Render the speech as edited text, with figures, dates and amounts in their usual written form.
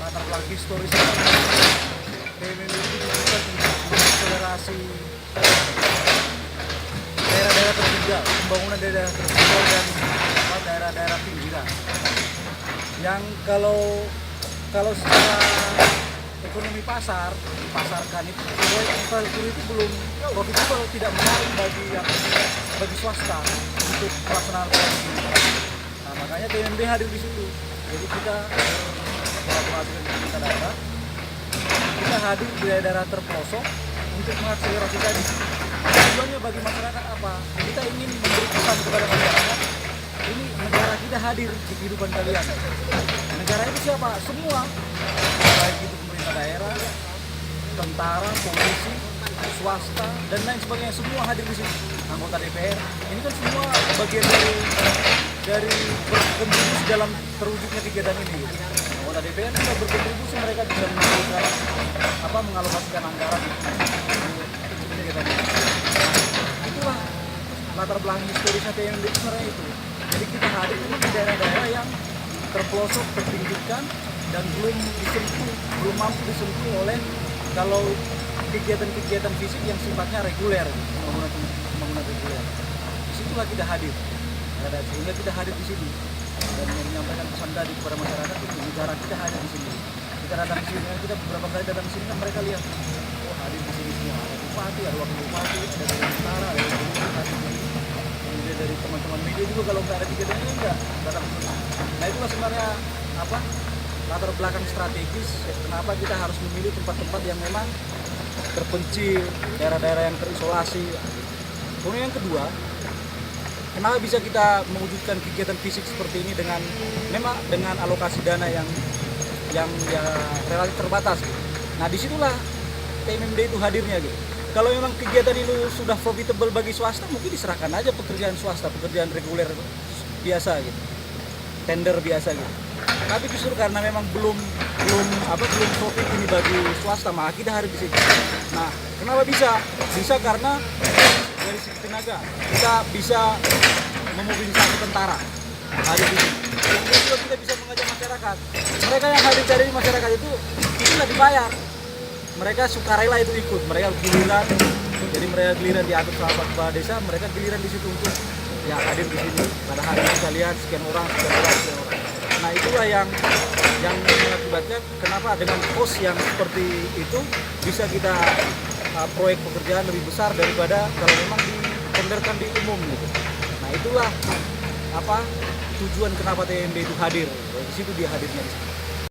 latar belakang historis PMMD itu dibutuhkan untuk mengakselerasi daerah-daerah tertinggal, pembangunan daerah tertinggal dan daerah-daerah pinggiran. Yang kalau secara ekonomi pasar dipasarkan itu proyek infrastruktur itu belum profitable, tidak menarik bagi swasta untuk pelaksanaan proyek ini. Nah, makanya TMB hadir di situ. Jadi kita kolaborasi dengan pemerintah daerah, kita hadir di daerah terpelosok untuk mengakselerasi tadi. Tujuannya bagi masyarakat apa? Kita ingin memberi pesan kepada masyarakat, ini negara kita hadir di kehidupan kalian. Negara itu siapa? Semua, baik itu pemerintah daerah, tentara, polisi, swasta, dan lain sebagainya, semua hadir di sini. Anggota DPR, ini kan semua bagian dari berkontribusi dalam terwujudnya kegiatan ini. Anggota DPR juga berkontribusi, mereka bisa mengalokasikan anggaran untuk kegiatan ini. Itulah latar belakang historisnya TMB sebenarnya itu. Jadi kita hadir di daerah-daerah yang terpelosok, terpinggirkan, dan belum mampu disentuh oleh kalau kegiatan-kegiatan fisik yang sifatnya reguler, pembangunan reguler. Disitulah kita hadir. Sehingga kita hadir di sini dan menyampaikan pesan tadi kepada masyarakat itu negara kita hadir di sini. Kita datang di sini, kita beberapa kali datang di sini kan mereka lihat, oh hadir di sini semua, ada bupati, ada wakil bupati, ada dari tentara, ada dari polisi, kemudian dari teman-teman media juga kalau nggak ada kegiatannya enggak datang ke sini. Nah itulah sebenarnya latar belakang strategis kenapa kita harus memilih tempat-tempat yang memang terpencil, daerah-daerah yang terisolasi. Kemudian yang kedua, kenapa bisa kita mewujudkan kegiatan fisik seperti ini dengan alokasi dana yang relatif terbatas. Nah disitulah TMMD itu hadirnya gitu. Kalau memang kegiatan itu sudah profitable bagi swasta, mungkin diserahkan aja pekerjaan swasta, pekerjaan reguler biasa gitu, tender biasa gitu. Tapi justru karena memang belum profit ini bagi swasta, maka kita harus di sini. Nah, kenapa bisa? Bisa karena dari segi tenaga kita bisa memobilisasi tentara hadir di sini. Kemudian juga kita bisa mengajak masyarakat. Mereka yang hadir dari masyarakat itu nggak dibayar. Mereka sukarela itu ikut. Mereka giliran. Jadi mereka giliran diatur sama kepala desa. Mereka giliran di situ untuk ya hadir di sini. Pada hari ini kita lihat sekian orang. Nah itulah yang mengakibatkan kenapa dengan pos yang seperti itu bisa kita proyek pekerjaan lebih besar daripada kalau memang ditenderkan di umum gitu. Nah itulah tujuan kenapa TMB itu hadir. Di situ dia hadirnya.